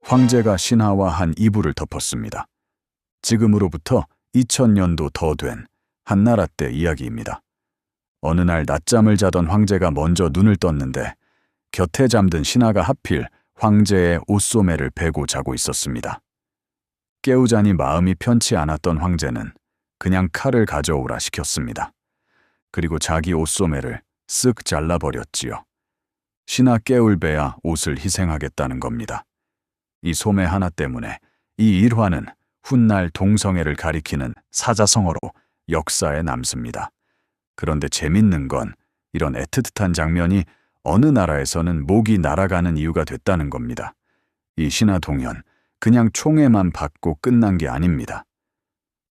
황제가 신하와 한 이불을 덮었습니다. 지금으로부터 2000년도 더 된 한나라 때 이야기입니다. 어느 날 낮잠을 자던 황제가 먼저 눈을 떴는데 곁에 잠든 신하가 하필 황제의 옷소매를 베고 자고 있었습니다. 깨우자니 마음이 편치 않았던 황제는 그냥 칼을 가져오라 시켰습니다. 그리고 자기 옷소매를 쓱 잘라버렸지요. 신하 깨울배야 옷을 희생하겠다는 겁니다. 이 소매 하나 때문에 이 일화는 훗날 동성애를 가리키는 사자성어로 역사에 남습니다. 그런데 재밌는 건 이런 애틋한 장면이 어느 나라에서는 목이 날아가는 이유가 됐다는 겁니다. 이 신하 동현, 그냥 총애만 받고 끝난 게 아닙니다.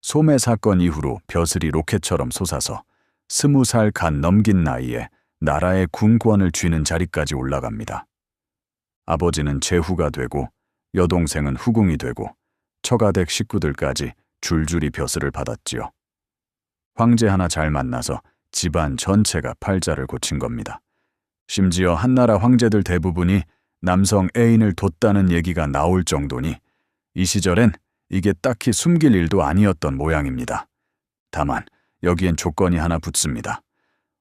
소매 사건 이후로 벼슬이 로켓처럼 솟아서 20살 간 넘긴 나이에 나라의 군권을 쥐는 자리까지 올라갑니다. 아버지는 제후가 되고 여동생은 후궁이 되고 처가댁 식구들까지 줄줄이 벼슬을 받았지요. 황제 하나 잘 만나서 집안 전체가 팔자를 고친 겁니다. 심지어 한나라 황제들 대부분이 남성 애인을 뒀다는 얘기가 나올 정도니 이 시절엔 이게 딱히 숨길 일도 아니었던 모양입니다. 다만 여기엔 조건이 하나 붙습니다.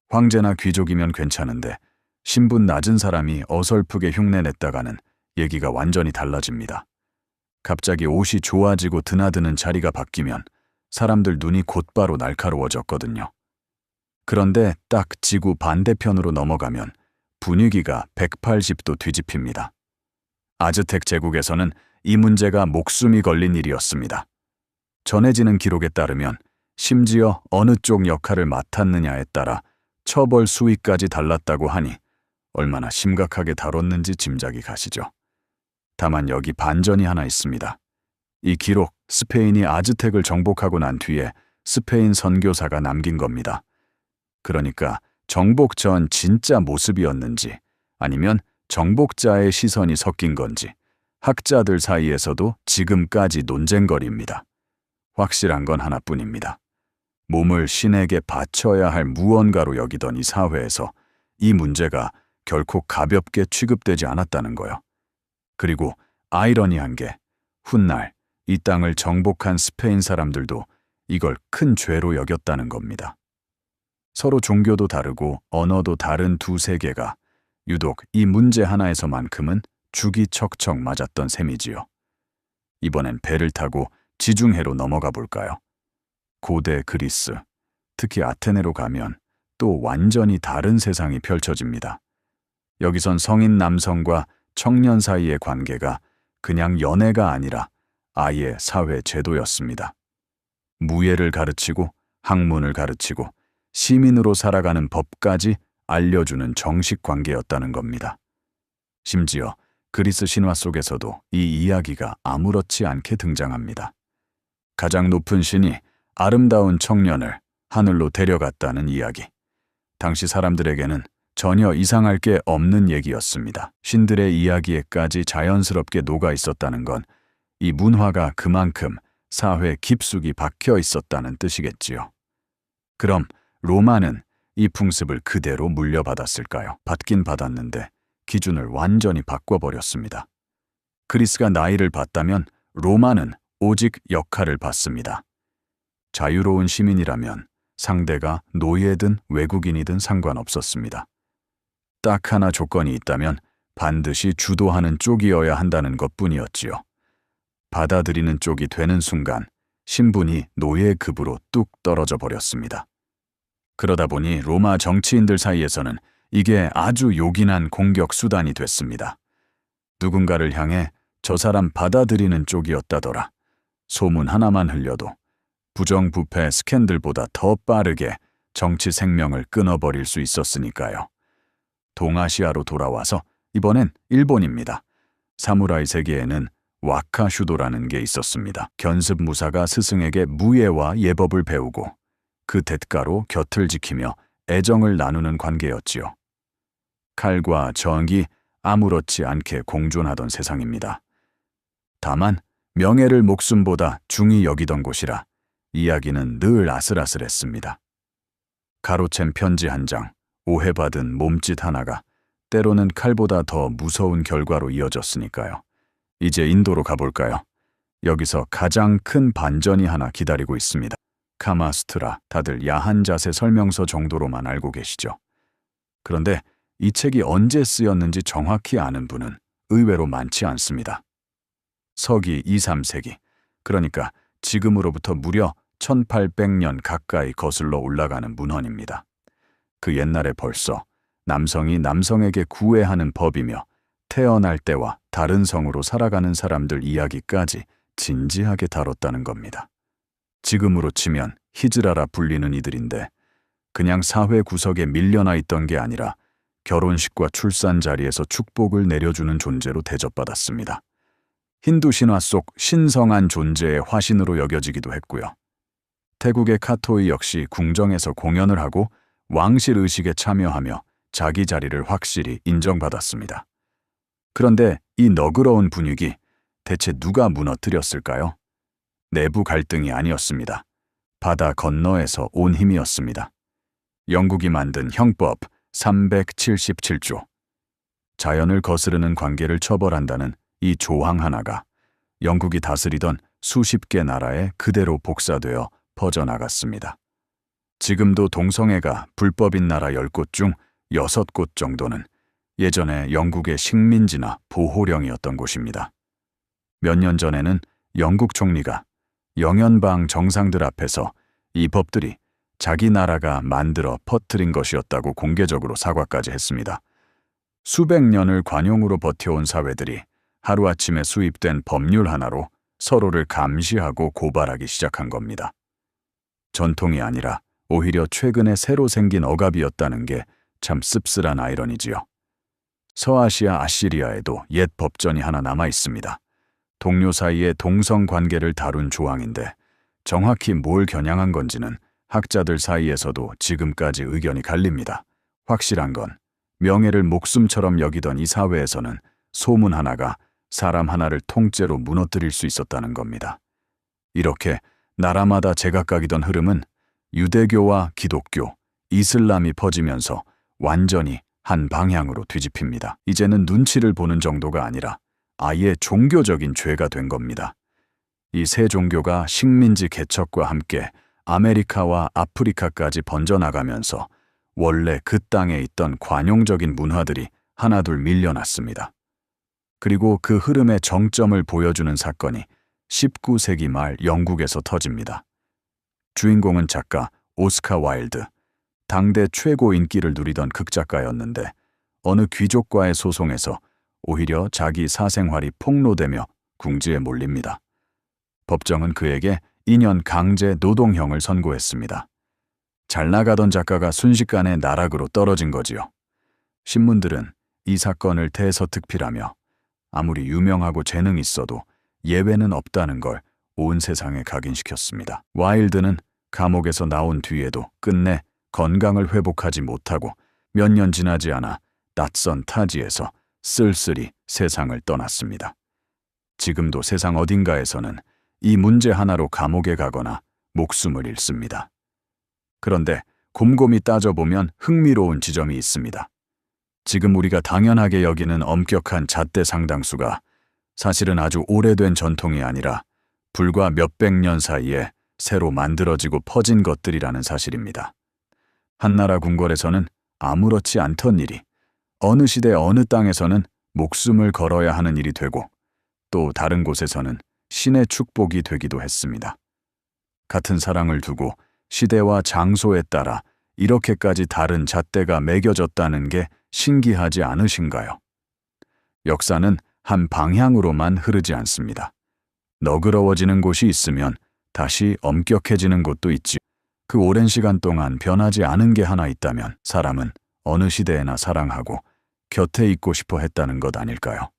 황제나 귀족이면 괜찮은데 신분 낮은 사람이 어설프게 흉내냈다가는 얘기가 완전히 달라집니다. 갑자기 옷이 좋아지고 드나드는 자리가 바뀌면 사람들 눈이 곧바로 날카로워졌거든요. 그런데 딱 지구 반대편으로 넘어가면 분위기가 180도 뒤집힙니다. 아즈텍 제국에서는 이 문제가 목숨이 걸린 일이었습니다. 전해지는 기록에 따르면 심지어 어느 쪽 역할을 맡았느냐에 따라 처벌 수위까지 달랐다고 하니 얼마나 심각하게 다뤘는지 짐작이 가시죠. 다만 여기 반전이 하나 있습니다. 이 기록, 스페인이 아즈텍을 정복하고 난 뒤에 스페인 선교사가 남긴 겁니다. 그러니까 정복 전 진짜 모습이었는지 아니면 정복자의 시선이 섞인 건지 학자들 사이에서도 지금까지 논쟁거리입니다. 확실한 건 하나뿐입니다. 몸을 신에게 바쳐야 할 무언가로 여기던 이 사회에서 이 문제가 결코 가볍게 취급되지 않았다는 거요. 그리고 아이러니한 게 훗날 이 땅을 정복한 스페인 사람들도 이걸 큰 죄로 여겼다는 겁니다. 서로 종교도 다르고 언어도 다른 두 세계가 유독 이 문제 하나에서만큼은 죽이 척척 맞았던 셈이지요. 이번엔 배를 타고 지중해로 넘어가 볼까요? 고대 그리스, 특히 아테네로 가면 또 완전히 다른 세상이 펼쳐집니다. 여기선 성인 남성과 청년 사이의 관계가 그냥 연애가 아니라 아예 사회 제도였습니다. 무예를 가르치고 학문을 가르치고 시민으로 살아가는 법까지 알려주는 정식 관계였다는 겁니다. 심지어 그리스 신화 속에서도 이 이야기가 아무렇지 않게 등장합니다. 가장 높은 신이 아름다운 청년을 하늘로 데려갔다는 이야기. 당시 사람들에게는 전혀 이상할 게 없는 얘기였습니다. 신들의 이야기에까지 자연스럽게 녹아 있었다는 건 이 문화가 그만큼 사회 깊숙이 박혀 있었다는 뜻이겠지요. 그럼 로마는 이 풍습을 그대로 물려받았을까요? 받긴 받았는데 기준을 완전히 바꿔버렸습니다. 그리스가 나이를 봤다면 로마는 오직 역할을 봤습니다. 자유로운 시민이라면 상대가 노예든 외국인이든 상관없었습니다. 딱 하나 조건이 있다면 반드시 주도하는 쪽이어야 한다는 것뿐이었지요. 받아들이는 쪽이 되는 순간 신분이 노예급으로 뚝 떨어져 버렸습니다. 그러다 보니 로마 정치인들 사이에서는 이게 아주 요긴한 공격 수단이 됐습니다. 누군가를 향해 저 사람 받아들이는 쪽이었다더라. 소문 하나만 흘려도 부정부패 스캔들보다 더 빠르게 정치 생명을 끊어버릴 수 있었으니까요. 동아시아로 돌아와서 이번엔 일본입니다. 사무라이 세계에는 와카슈도라는 게 있었습니다. 견습 무사가 스승에게 무예와 예법을 배우고 그 대가로 곁을 지키며 애정을 나누는 관계였지요. 칼과 정이 아무렇지 않게 공존하던 세상입니다. 다만 명예를 목숨보다 중히 여기던 곳이라 이야기는 늘 아슬아슬했습니다. 가로챈 편지 한 장, 오해받은 몸짓 하나가 때로는 칼보다 더 무서운 결과로 이어졌으니까요. 이제 인도로 가볼까요? 여기서 가장 큰 반전이 하나 기다리고 있습니다. 카마스트라, 다들 야한 자세 설명서 정도로만 알고 계시죠? 그런데 이 책이 언제 쓰였는지 정확히 아는 분은 의외로 많지 않습니다. 서기 2, 3세기, 그러니까 지금으로부터 무려 1800년 가까이 거슬러 올라가는 문헌입니다. 그 옛날에 벌써 남성이 남성에게 구애하는 법이며 태어날 때와 다른 성으로 살아가는 사람들 이야기까지 진지하게 다뤘다는 겁니다. 지금으로 치면 히즈라라 불리는 이들인데 그냥 사회 구석에 밀려나 있던 게 아니라 결혼식과 출산 자리에서 축복을 내려주는 존재로 대접받았습니다. 힌두 신화 속 신성한 존재의 화신으로 여겨지기도 했고요. 태국의 카토이 역시 궁정에서 공연을 하고 왕실 의식에 참여하며 자기 자리를 확실히 인정받았습니다. 그런데 이 너그러운 분위기, 대체 누가 무너뜨렸을까요? 내부 갈등이 아니었습니다. 바다 건너에서 온 힘이었습니다. 영국이 만든 형법 377조. 자연을 거스르는 관계를 처벌한다는 이 조항 하나가 영국이 다스리던 수십 개 나라에 그대로 복사되어 퍼져나갔습니다. 지금도 동성애가 불법인 나라 10곳 중 6곳 정도는 예전에 영국의 식민지나 보호령이었던 곳입니다. 몇 년 전에는 영국 총리가 영연방 정상들 앞에서 이 법들이 자기 나라가 만들어 퍼뜨린 것이었다고 공개적으로 사과까지 했습니다. 수백 년을 관용으로 버텨온 사회들이 하루아침에 수입된 법률 하나로 서로를 감시하고 고발하기 시작한 겁니다. 전통이 아니라 오히려 최근에 새로 생긴 억압이었다는 게 참 씁쓸한 아이러니지요. 서아시아 아시리아에도 옛 법전이 하나 남아 있습니다. 동료 사이의 동성 관계를 다룬 조항인데 정확히 뭘 겨냥한 건지는 학자들 사이에서도 지금까지 의견이 갈립니다. 확실한 건 명예를 목숨처럼 여기던 이 사회에서는 소문 하나가 사람 하나를 통째로 무너뜨릴 수 있었다는 겁니다. 이렇게 나라마다 제각각이던 흐름은 유대교와 기독교, 이슬람이 퍼지면서 완전히 한 방향으로 뒤집힙니다. 이제는 눈치를 보는 정도가 아니라 아예 종교적인 죄가 된 겁니다. 이 세 종교가 식민지 개척과 함께 아메리카와 아프리카까지 번져나가면서 원래 그 땅에 있던 관용적인 문화들이 하나둘 밀려났습니다. 그리고 그 흐름의 정점을 보여주는 사건이 19세기 말 영국에서 터집니다. 주인공은 작가 오스카 와일드, 당대 최고 인기를 누리던 극작가였는데 어느 귀족과의 소송에서 오히려 자기 사생활이 폭로되며 궁지에 몰립니다. 법정은 그에게 2년 강제 노동형을 선고했습니다. 잘 나가던 작가가 순식간에 나락으로 떨어진 거지요. 신문들은 이 사건을 대서특필하며 아무리 유명하고 재능 있어도 예외는 없다는 걸 온 세상에 각인시켰습니다. 와일드는 감옥에서 나온 뒤에도 끝내 건강을 회복하지 못하고 몇 년 지나지 않아 낯선 타지에서 쓸쓸히 세상을 떠났습니다. 지금도 세상 어딘가에서는 이 문제 하나로 감옥에 가거나 목숨을 잃습니다. 그런데 곰곰이 따져보면 흥미로운 지점이 있습니다. 지금 우리가 당연하게 여기는 엄격한 잣대 상당수가 사실은 아주 오래된 전통이 아니라 불과 몇백 년 사이에 새로 만들어지고 퍼진 것들이라는 사실입니다. 한나라 궁궐에서는 아무렇지 않던 일이 어느 시대 어느 땅에서는 목숨을 걸어야 하는 일이 되고 또 다른 곳에서는 신의 축복이 되기도 했습니다. 같은 사랑을 두고 시대와 장소에 따라 이렇게까지 다른 잣대가 매겨졌다는 게 신기하지 않으신가요? 역사는 한 방향으로만 흐르지 않습니다. 너그러워지는 곳이 있으면 다시 엄격해지는 곳도 있지. 그 오랜 시간 동안 변하지 않은 게 하나 있다면 사람은 어느 시대에나 사랑하고 곁에 있고 싶어 했다는 것 아닐까요?